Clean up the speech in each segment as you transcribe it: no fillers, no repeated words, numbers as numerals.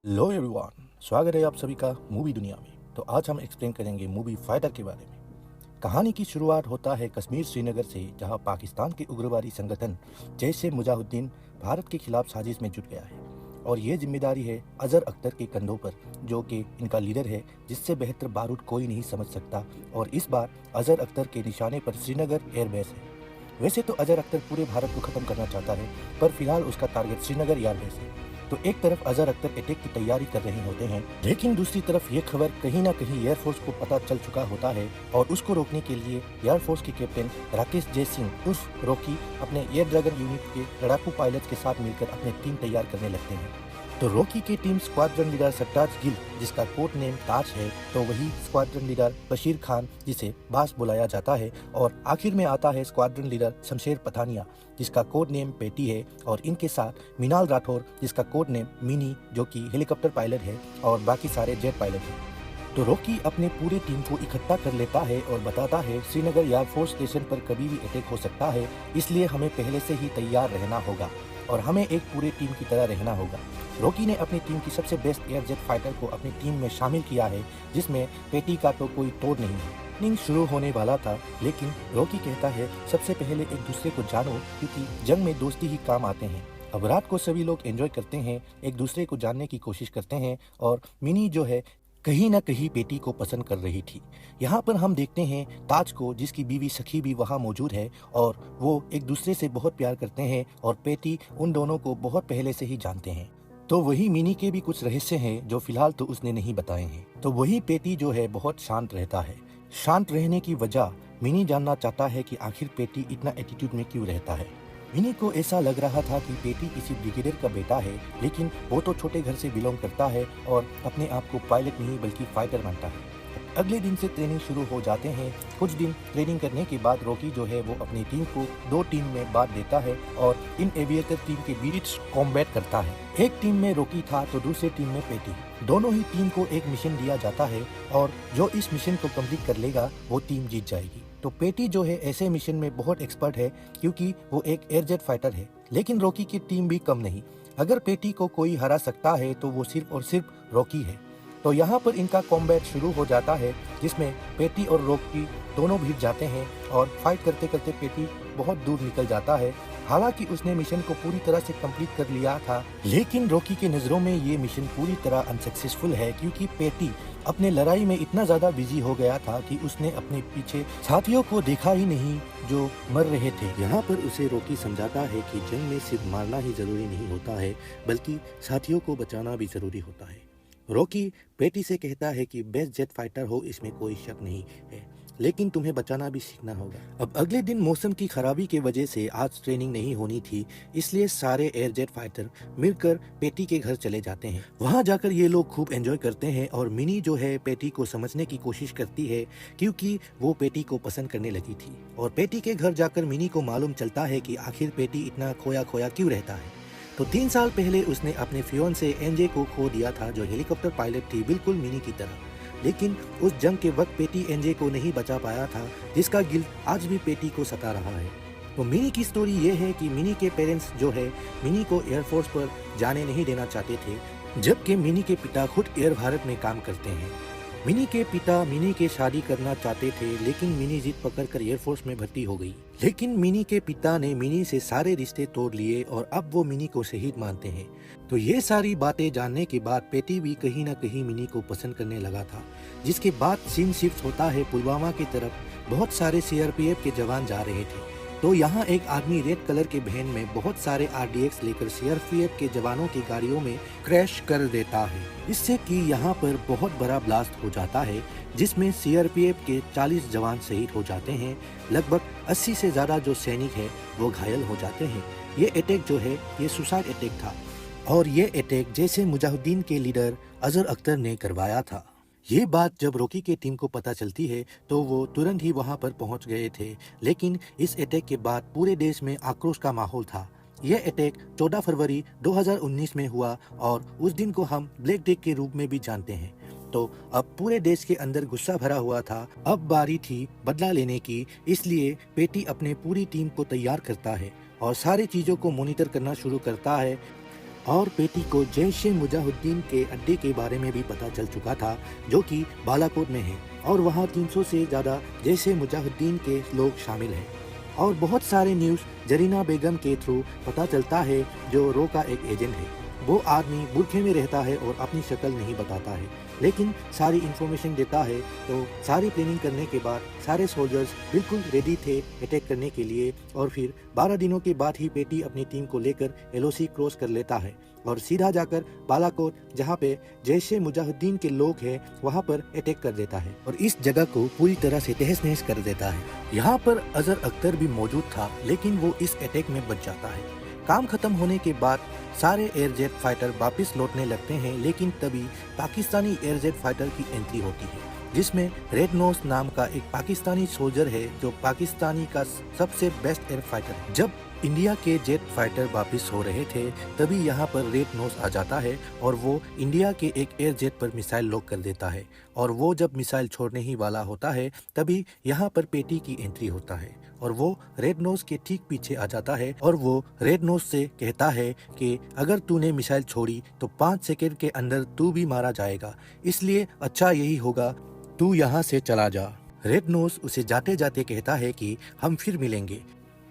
Hello everyone, स्वागत है आप सभी का मूवी दुनिया में। तो आज हम एक्सप्लेन करेंगे मूवी फाइटर के बारे में। कहानी की शुरुआत होता है कश्मीर श्रीनगर से, जहां पाकिस्तान के उग्रवादी संगठन जैश ए मुजाहिदीन भारत के खिलाफ साजिश में जुट गया है और ये जिम्मेदारी है अजहर अख्तर के कंधों पर, जो कि इनका लीडर है, जिससे बेहतर बारूद कोई नहीं समझ सकता। और इस बार अजहर अख्तर के निशाने पर श्रीनगर एयरबेस है। वैसे तो अजहर अख्तर पूरे भारत को खत्म करना चाहता है, पर फिलहाल उसका टारगेट श्रीनगर एयरबेस है। तो एक तरफ अजहर अख्तर अटैक की तैयारी कर रहे होते हैं, लेकिन दूसरी तरफ ये खबर कहीं ना कहीं एयरफोर्स को पता चल चुका होता है और उसको रोकने के लिए एयरफोर्स के कैप्टन राकेश जय सिंह उर्फ रॉकी अपने एयर ड्रैगन यूनिट के लड़ाकू पायलट के साथ मिलकर अपनी टीम तैयार करने लगते हैं। तो रॉकी की टीम स्क्वाड्रन लीडर सरताज गिल, जिसका कोड नेम ताज है, तो वही स्क्वाड्रन लीडर बशीर खान, जिसे बास बुलाया जाता है, और आखिर में आता है स्क्वाड्रन लीडर शमशेर पठानिया, जिसका कोड नेम पेटी है, और इनके साथ मिनाल राठौर, जिसका कोड नेम मिनी, जो कि हेलीकॉप्टर पायलट है, और बाकी सारे जेट पायलट हैं। तो रॉकी अपने पूरे टीम को इकट्ठा कर लेता है और बताता है श्रीनगर एयरफोर्स स्टेशन पर कभी भी अटैक हो सकता है, इसलिए हमें पहले से ही तैयार रहना होगा और हमें एक पूरे टीम की तरह रहना होगा। रॉकी ने अपनी टीम की सबसे बेस्ट एयर जेट फाइटर को अपनी टीम में शामिल किया है, जिसमें पेटी का तो कोई तोड़ नहीं है। ट्रेनिंग शुरू होने वाला था, लेकिन रॉकी कहता है सबसे पहले एक दूसरे को जानो, क्योंकि जंग में दोस्ती ही काम आते हैं। अब रात को सभी लोग एंजॉय करते हैं, एक दूसरे को जानने की कोशिश करते हैं, और मिनी जो है कहीं ना कहीं पेटी को पसंद कर रही थी। यहाँ पर हम देखते हैं ताज को, जिसकी बीवी सखी भी वहाँ मौजूद है, और वो एक दूसरे से बहुत प्यार करते हैं और पेटी उन दोनों को बहुत पहले से ही जानते हैं। तो वही मिनी के भी कुछ रहस्य हैं जो फिलहाल तो उसने नहीं बताए हैं। तो वही पेटी जो है बहुत शांत रहता है। शांत रहने की वजह मिनी जानना चाहता है कि आखिर पेटी इतना एटीट्यूड में क्यों रहता है। मिनी को ऐसा लग रहा था कि पेटी किसी ब्रिगेडियर का बेटा है, लेकिन वो तो छोटे घर से बिलोंग करता है और अपने आप को पायलट नहीं बल्कि फाइटर मानता है। अगले दिन से ट्रेनिंग शुरू हो जाते हैं। कुछ दिन ट्रेनिंग करने के बाद रॉकी जो है वो अपनी टीम को दो टीम में बांट देता है और इन एविएटर टीम के बीच कॉम्बैट करता है। एक टीम में रॉकी था तो दूसरी टीम में पेटी। दोनों ही टीम को एक मिशन दिया जाता है और जो इस मिशन को कंप्लीट कर लेगा वो टीम जीत जाएगी। तो पेटी जो है ऐसे मिशन में बहुत एक्सपर्ट है, क्योंकि वो एक एयरजेट फाइटर है। लेकिन रॉकी की टीम भी कम नहीं। अगर पेटी को कोई हरा सकता है तो वो सिर्फ और सिर्फ रॉकी है। तो यहाँ पर इनका कॉम्बैट शुरू हो जाता है, जिसमें पेटी और रॉकी दोनों भिड़ जाते हैं और फाइट करते करते पेटी बहुत दूर निकल जाता है। हालांकि उसने मिशन को पूरी तरह से कंप्लीट कर लिया था, लेकिन रॉकी के नज़रों में ये मिशन पूरी तरह अनसक्सेसफुल है, क्योंकि पेटी अपने लड़ाई में इतना ज़्यादा बिजी हो गया था कि उसने अपने पीछे साथियों को देखा ही नहीं जो मर रहे थे। यहाँ पर उसे रॉकी समझाता है कि जंग में सिर्फ मारना ही जरूरी नहीं होता है, बल्कि साथियों को बचाना भी जरूरी होता है। रॉकी पेटी से कहता है कि बेस्ट जेट फाइटर हो इसमें कोई शक नहीं है, लेकिन तुम्हें बचाना भी सीखना होगा। अब अगले दिन मौसम की खराबी की वजह से आज ट्रेनिंग नहीं होनी थी, इसलिए सारे एयर जेट फाइटर मिलकर पेटी के घर चले जाते हैं। वहां जाकर ये लोग खूब एंजॉय करते हैं और मिनी जो है पेटी को समझने की कोशिश करती है, क्योंकि वो पेटी को पसंद करने लगी थी। और पेटी के घर जाकर मिनी को मालूम चलता है कि आखिर पेटी इतना खोया खोया क्यों रहता है। तो 3 साल पहले उसने अपने फियोंसे एनजे को खो दिया था, जो हेलीकॉप्टर पायलट थी, बिल्कुल मिनी की तरह। लेकिन उस जंग के वक्त पेटी एनजे को नहीं बचा पाया था, जिसका गिल्ट आज भी पेटी को सता रहा है। तो मिनी की स्टोरी ये है कि मिनी के पेरेंट्स जो है मिनी को एयरफोर्स पर जाने नहीं देना चाहते थे, जबकि मिनी के पिता खुद एयर भारत में काम करते हैं। मिनी के पिता मिनी के शादी करना चाहते थे, लेकिन मिनी जिद पकड़कर एयरफोर्स में भर्ती हो गई। लेकिन मिनी के पिता ने मिनी से सारे रिश्ते तोड़ लिए और अब वो मिनी को शहीद मानते हैं। तो ये सारी बातें जानने के बाद पेटी भी कहीं ना कहीं मिनी को पसंद करने लगा था, जिसके बाद सीन शिफ्ट होता है पुलवामा की तरफ। बहुत सारे सीआरपीएफ के जवान जा रहे थे, तो यहाँ एक आदमी रेड कलर के वैन में बहुत सारे आरडीएक्स लेकर सीआरपीएफ के जवानों की गाड़ियों में क्रैश कर देता है, इससे कि यहाँ पर बहुत बड़ा ब्लास्ट हो जाता है, जिसमें सीआरपीएफ के 40 जवान शहीद हो जाते हैं। लगभग 80 से ज़्यादा जो सैनिक है वो घायल हो जाते हैं। ये अटैक जो है ये सुसाइड अटैक था, और ये अटैक जैसे मुजाहिदीन के लीडर अजहर अख्तर ने करवाया था। ये बात जब रॉकी के टीम को पता चलती है तो वो तुरंत ही वहां पर पहुंच गए थे, लेकिन इस अटैक के बाद पूरे देश में आक्रोश का माहौल था। यह अटैक 14 फरवरी 2019 में हुआ और उस दिन को हम ब्लैक डे के रूप में भी जानते हैं। तो अब पूरे देश के अंदर गुस्सा भरा हुआ था। अब बारी थी बदला लेने की, इसलिए पेटी अपने पूरी टीम को तैयार करता है और सारी चीज़ों को मॉनिटर करना शुरू करता है। और पेटी को जैश ए मुजाहिदीन के अड्डे के बारे में भी पता चल चुका था, जो कि बालाकोट में है और वहाँ 300 से ज़्यादा जैश ए मुजाहिदीन के लोग शामिल हैं। और बहुत सारे न्यूज़ जरीना बेगम के थ्रू पता चलता है, जो रो का एक एजेंट है। वो आदमी बुरखे में रहता है और अपनी शक्ल नहीं बताता है, लेकिन सारी इन्फॉर्मेशन देता है। तो सारी प्लानिंग करने के बाद सारे सोल्जर्स बिल्कुल रेडी थे अटैक करने के लिए, और फिर 12 दिनों के बाद ही पेटी अपनी टीम को लेकर एलओसी क्रॉस कर लेता है और सीधा जाकर बालाकोट, जहाँ पे जैश ए मुजाहिदीन के लोग हैं, वहाँ पर अटैक कर देता है और इस जगह को पूरी तरह से तहस नहस कर देता है। यहाँ पर अजहर अख्तर भी मौजूद था, लेकिन वो इस अटैक में बच जाता है। काम खत्म होने के बाद सारे एयरजेट फाइटर वापस लौटने लगते हैं, लेकिन तभी पाकिस्तानी एयरजेट फाइटर की एंट्री होती है, जिसमें रेड नोज नाम का एक पाकिस्तानी सोल्जर है, जो पाकिस्तानी का सबसे बेस्ट एयर फाइटर है। जब इंडिया के जेट फाइटर वापस हो रहे थे, तभी यहाँ पर रेड नोज आ जाता है और वो इंडिया के एक एयर जेट पर मिसाइल लॉक कर देता है। और वो जब मिसाइल छोड़ने ही वाला होता है, तभी यहाँ पर पेटी की एंट्री होता है और वो रेड नोज के ठीक पीछे आ जाता है और वो रेड नोज से कहता है कि अगर तूने मिसाइल छोड़ी तो 5 सेकंड के अंदर तू भी मारा जाएगा, इसलिए अच्छा यही होगा तू यहाँ से चला जा। रेड नोज उसे जाते जाते कहता है कि हम फिर मिलेंगे।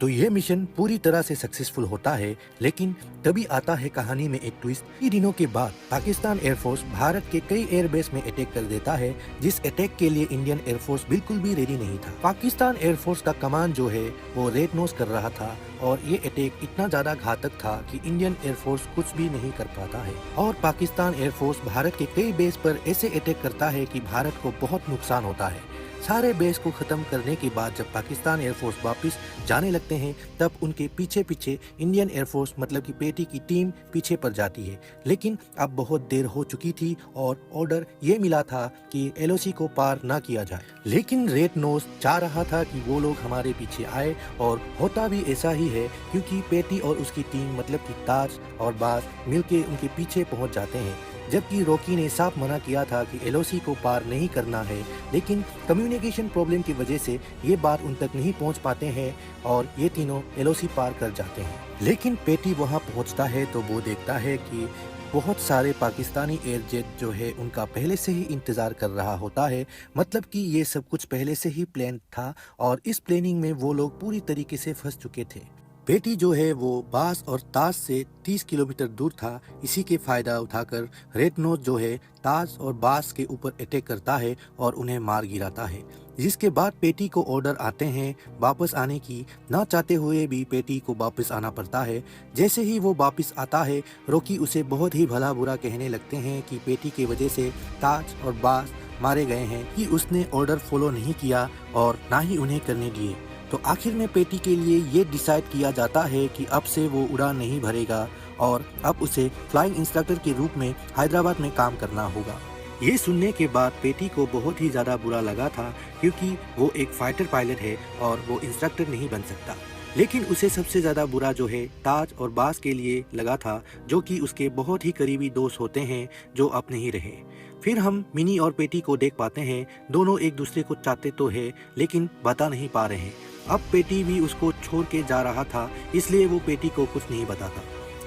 तो यह मिशन पूरी तरह से सक्सेसफुल होता है, लेकिन तभी आता है कहानी में एक ट्विस्ट। कई दिनों के बाद पाकिस्तान एयरफोर्स भारत के कई एयरबेस में अटैक कर देता है, जिस अटैक के लिए इंडियन एयरफोर्स बिल्कुल भी रेडी नहीं था। पाकिस्तान एयरफोर्स का कमान जो है वो रेड नोज कर रहा था और ये अटैक इतना ज्यादा घातक था कि इंडियन एयरफोर्स कुछ भी नहीं कर पाता है। और पाकिस्तान एयरफोर्स भारत के कई बेस पर ऐसे अटैक करता है कि भारत को बहुत नुकसान होता है। सारे बेस को खत्म करने के बाद जब पाकिस्तान एयरफोर्स वापस जाने लगते हैं, तब उनके पीछे पीछे इंडियन एयरफोर्स मतलब कि पेटी की टीम पीछे पड़ जाती है। लेकिन अब बहुत देर हो चुकी थी और ऑर्डर ये मिला था कि एलओसी को पार ना किया जाए, लेकिन रेड नोज चाह रहा था कि वो लोग हमारे पीछे आए, और होता भी ऐसा ही है, क्योंकि पेटी और उसकी टीम मतलब कि ताज और बाज मिलके उनके पीछे पहुंच जाते हैं। जबकि रॉकी ने साफ मना किया था कि एलओसी को पार नहीं करना है, लेकिन कम्युनिकेशन प्रॉब्लम की वजह से ये बात उन तक नहीं पहुंच पाते हैं और ये तीनों एलओसी पार कर जाते हैं। लेकिन पेटी वहां पहुंचता है तो वो देखता है कि बहुत सारे पाकिस्तानी एयरजेट जो है उनका पहले से ही इंतज़ार कर रहा होता है, मतलब कि ये सब कुछ पहले से ही प्लान था और इस प्लानिंग में वो लोग पूरी तरीके से फंस चुके थे। पेटी जो है वो बास और ताज से 30 किलोमीटर दूर था। इसी के फायदा उठाकर रेड नोज जो है ताज और बास के ऊपर अटैक करता है और उन्हें मार गिराता है, जिसके बाद पेटी को ऑर्डर आते हैं वापस आने की। ना चाहते हुए भी पेटी को वापस आना पड़ता है। जैसे ही वो वापस आता है, रॉकी उसे बहुत ही भला बुरा कहने लगते हैं कि पेटी की वजह से ताज और बास मारे गए हैं, कि उसने ऑर्डर फॉलो नहीं किया और ना ही उन्हें करने दिए। तो आखिर में पेटी के लिए ये डिसाइड किया जाता है कि अब से वो उड़ान नहीं भरेगा और अब उसे फ्लाइंग इंस्ट्रक्टर के रूप में हैदराबाद में काम करना होगा। ये सुनने के बाद पेटी को बहुत ही ज़्यादा बुरा लगा था, क्योंकि वो एक फाइटर पायलट है और वो इंस्ट्रक्टर नहीं बन सकता। लेकिन उसे सबसे ज़्यादा बुरा जो है ताज और बास के लिए लगा था, जो कि उसके बहुत ही करीबी दोस्त होते हैं जो अब नहीं रहे। फिर हम मिनी और पेटी को देख पाते हैं, दोनों एक दूसरे को चाहते तो है लेकिन बता नहीं पा रहे। अब पेटी भी उसको छोड़ के जा रहा था, इसलिए वो पेटी को कुछ नहीं बताता।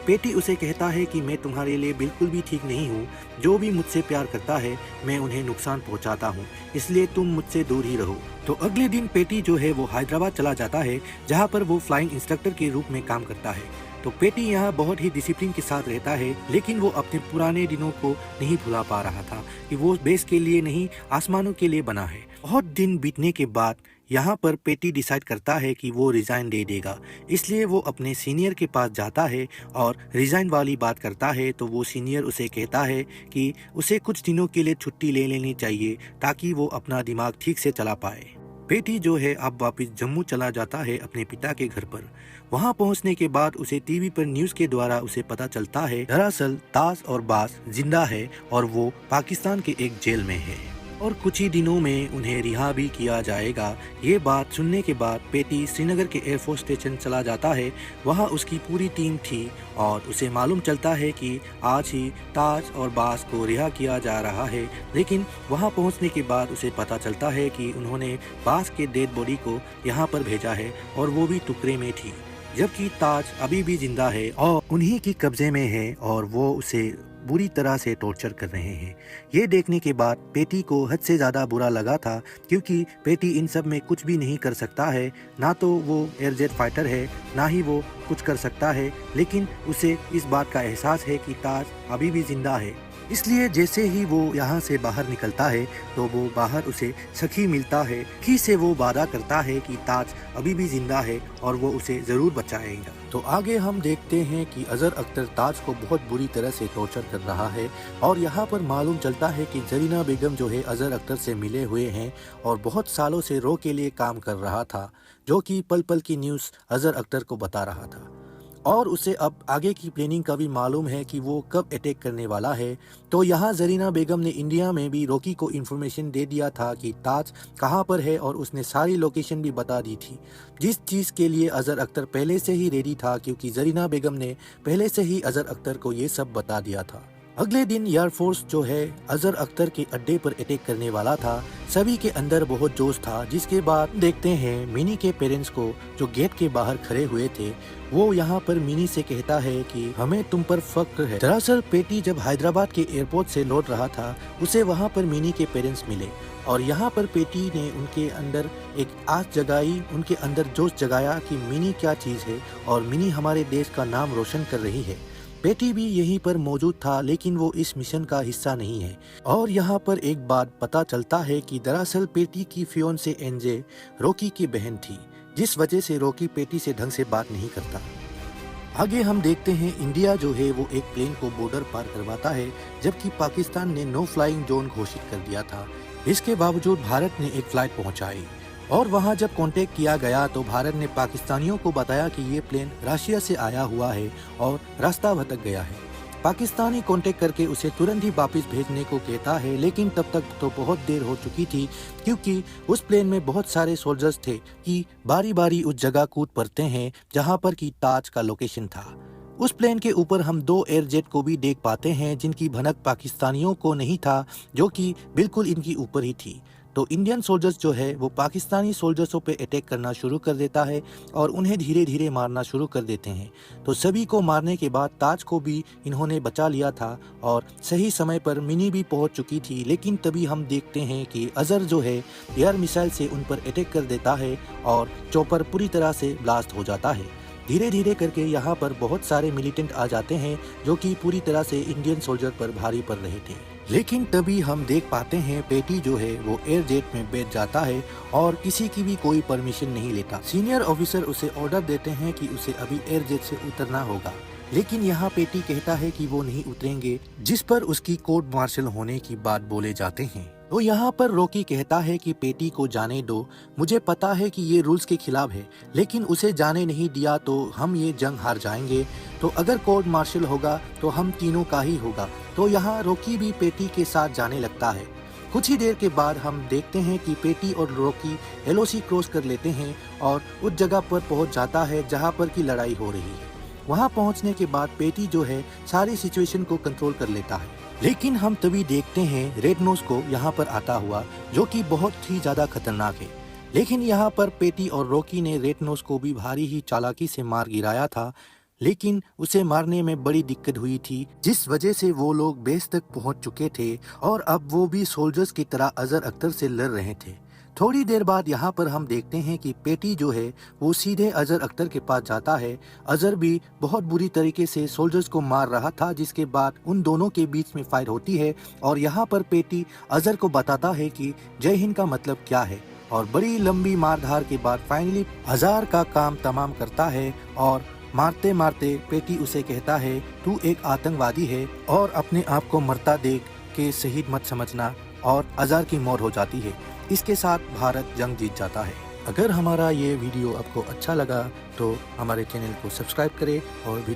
पेटी उसे कहता है कि मैं तुम्हारे लिए बिल्कुल भी ठीक नहीं हूँ, जो भी मुझसे प्यार करता है मैं उन्हें नुकसान पहुँचाता हूँ, इसलिए तुम मुझसे दूर ही रहो। तो अगले दिन पेटी जो है वो हैदराबाद चला जाता है, जहाँ पर वो फ्लाइंग इंस्ट्रक्टर के रूप में काम करता है। तो पेटी यहाँ बहुत ही डिसिप्लिन के साथ रहता है, लेकिन वो अपने पुराने दिनों को नहीं भुला पा रहा था कि वो बेस के लिए नहीं आसमानों के लिए बना है। बहुत दिन बीतने के बाद यहाँ पर पेटी डिसाइड करता है कि वो रिज़ाइन दे देगा, इसलिए वो अपने सीनियर के पास जाता है और रिज़ाइन वाली बात करता है। तो वो सीनियर उसे कहता है कि उसे कुछ दिनों के लिए छुट्टी ले लेनी चाहिए ताकि वो अपना दिमाग ठीक से चला पाए। पेटी जो है अब वापस जम्मू चला जाता है अपने पिता के घर पर। वहां पहुंचने के बाद उसे टीवी पर न्यूज़ के द्वारा उसे पता चलता है दरअसल ताज और बास जिंदा है और वो पाकिस्तान के एक जेल में है और कुछ ही दिनों में उन्हें रिहा भी किया जाएगा। ये बात सुनने के बाद पेटी श्रीनगर के एयरफोर्स स्टेशन चला जाता है। वहाँ उसकी पूरी टीम थी और उसे मालूम चलता है कि आज ही ताज और बास को रिहा किया जा रहा है। लेकिन वहाँ पहुँचने के बाद उसे पता चलता है कि उन्होंने बास के डेड बॉडी को यहाँ पर भेजा है और वो भी टुकड़े में थी। जबकि ताज अभी भी जिंदा है और उन्हीं की कब्जे में है और वो उसे बुरी तरह से टॉर्चर कर रहे हैं। ये देखने के बाद पेटी को हद से ज़्यादा बुरा लगा था, क्योंकि पेटी इन सब में कुछ भी नहीं कर सकता है। ना तो वो एयरजेट फाइटर है, ना ही वो कुछ कर सकता है, लेकिन उसे इस बात का एहसास है कि ताज अभी भी जिंदा है। इसलिए जैसे ही वो यहाँ से बाहर निकलता है तो वो बाहर उसे सखी मिलता है। सखी से वो वादा करता है कि ताज अभी भी जिंदा है और वो उसे ज़रूर बचाएगा। तो आगे हम देखते हैं कि अजहर अख्तर ताज को बहुत बुरी तरह से टॉर्चर कर रहा है और यहाँ पर मालूम चलता है कि जरीना बेगम जो है अजहर अख्तर से मिले हुए हैं और बहुत सालों से रो के लिए काम कर रहा था, जो कि पल पल की न्यूज़ अजहर अख्तर को बता रहा था। और उसे अब आगे की प्लानिंग का भी मालूम है कि वो कब अटैक करने वाला है। तो यहाँ जरीना बेगम ने इंडिया में भी रॉकी को इन्फॉर्मेशन दे दिया था कि ताज कहाँ पर है और उसने सारी लोकेशन भी बता दी थी, जिस चीज़ के लिए अजहर अख्तर पहले से ही रेडी था, क्योंकि जरीना बेगम ने पहले से ही अजहर अख्तर को ये सब बता दिया था। अगले दिन एयरफोर्स जो है अजहर अख्तर के अड्डे पर अटैक करने वाला था। सभी के अंदर बहुत जोश था। जिसके बाद देखते हैं मिनी के पेरेंट्स को, जो गेट के बाहर खड़े हुए थे। वो यहाँ पर मिनी से कहता है कि हमें तुम पर फख्र है। दरअसल पेटी जब हैदराबाद के एयरपोर्ट से लौट रहा था, उसे वहाँ पर मिनी के पेरेंट्स मिले और यहाँ पर पेटी ने उनके अंदर एक आस जगाई, उनके अंदर जोश जगाया कि मिनी क्या चीज़ है और मिनी हमारे देश का नाम रोशन कर रही है। पेटी भी यहीं पर मौजूद था, लेकिन वो इस मिशन का हिस्सा नहीं है। और यहाँ पर एक बात पता चलता है कि दरअसल पेटी की फियोंसे एनजे रॉकी की बहन थी, जिस वजह से रॉकी पेटी से ढंग से बात नहीं करता। आगे हम देखते हैं इंडिया जो है वो एक प्लेन को बॉर्डर पार करवाता है, जबकि पाकिस्तान ने नो फ्लाइंग जोन घोषित कर दिया था। इसके बावजूद भारत ने एक फ्लाइट पहुंचाई और वहां जब कांटेक्ट किया गया तो भारत ने पाकिस्तानियों को बताया कि ये प्लेन रशिया से आया हुआ है और रास्ता भटक गया है। पाकिस्तानी कांटेक्ट करके उसे तुरंत ही वापस भेजने को कहता है, लेकिन तब तक तो बहुत देर हो चुकी थी, क्योंकि उस प्लेन में बहुत सारे सोल्जर्स थे कि बारी बारी उस जगह कूद पड़ते हैं जहां पर की ताज का लोकेशन था। उस प्लेन के ऊपर हम 2 एयरजेट को भी देख पाते हैं, जिनकी भनक पाकिस्तानियों को नहीं था, जो कि बिल्कुल इनकी ऊपर ही थी। तो इंडियन सोल्जर्स जो है वो पाकिस्तानी सोल्जर्सों पे अटैक करना शुरू कर देता है और उन्हें धीरे धीरे मारना शुरू कर देते हैं। तो सभी को मारने के बाद ताज को भी इन्होंने बचा लिया था और सही समय पर मिनी भी पहुंच चुकी थी। लेकिन तभी हम देखते हैं कि अजहर जो है एयर मिसाइल से उन पर अटैक कर देता है और चॉपर पूरी तरह से ब्लास्ट हो जाता है। धीरे धीरे करके यहाँ पर बहुत सारे मिलिटेंट आ जाते हैं, जो कि पूरी तरह से इंडियन सोल्जर पर भारी पड़ रहे थे। लेकिन तभी हम देख पाते हैं पेटी जो है वो एयरजेट में बैठ जाता है और किसी की भी कोई परमिशन नहीं लेता। सीनियर ऑफिसर उसे ऑर्डर देते हैं कि उसे अभी एयरजेट से उतरना होगा, लेकिन यहाँ पेटी कहता है कि वो नहीं उतरेंगे, जिस पर उसकी कोर्ट मार्शल होने की बात बोले जाते हैं। तो यहाँ पर रॉकी कहता है कि पेटी को जाने दो, मुझे पता है कि ये रूल्स के खिलाफ है, लेकिन उसे जाने नहीं दिया तो हम ये जंग हार जाएंगे। तो अगर कोर्ट मार्शल होगा तो हम तीनों का ही होगा। तो यहाँ रॉकी भी पेटी के साथ जाने लगता है। कुछ ही देर के बाद हम देखते हैं कि पेटी और रॉकी एलओसी क्रॉस कर लेते हैं और उस जगह पर पहुंच जाता है जहां पर की लड़ाई हो रही है। वहां पहुंचने के बाद पेटी जो है सारी सिचुएशन को कंट्रोल कर लेता है, लेकिन हम तभी देखते हैं रेड नोज को यहाँ पर आता हुआ, जो कि बहुत ही ज्यादा खतरनाक है। लेकिन यहाँ पर पेटी और रॉकी ने रेड नोज को भी भारी ही चालाकी से मार गिराया था, लेकिन उसे मारने में बड़ी दिक्कत हुई थी, जिस वजह से वो लोग बेस तक पहुंच चुके थे और अब वो भी सोल्जर्स की तरह अजहर अख्तर से लड़ रहे थे। थोड़ी देर बाद यहाँ पर हम देखते हैं कि पेटी जो है वो सीधे अजहर अख्तर के पास जाता है। अजहर भी बहुत बुरी तरीके से सोल्जर्स को मार रहा था, जिसके बाद उन दोनों के बीच में फाइट होती है और यहाँ पर पेटी अजहर को बताता है कि जय हिंद का मतलब क्या है। और बड़ी लंबी मारधार के बाद फाइनली अजहर का काम तमाम करता है और मारते मारते पेटी उसे कहता है, तू एक आतंकवादी है और अपने आप को मरता देख के शहीद मत समझना, और अजहर की मौत हो जाती है। इसके साथ भारत जंग जीत जाता है। अगर हमारा ये वीडियो आपको अच्छा लगा तो हमारे चैनल को सब्सक्राइब करें और वीडियो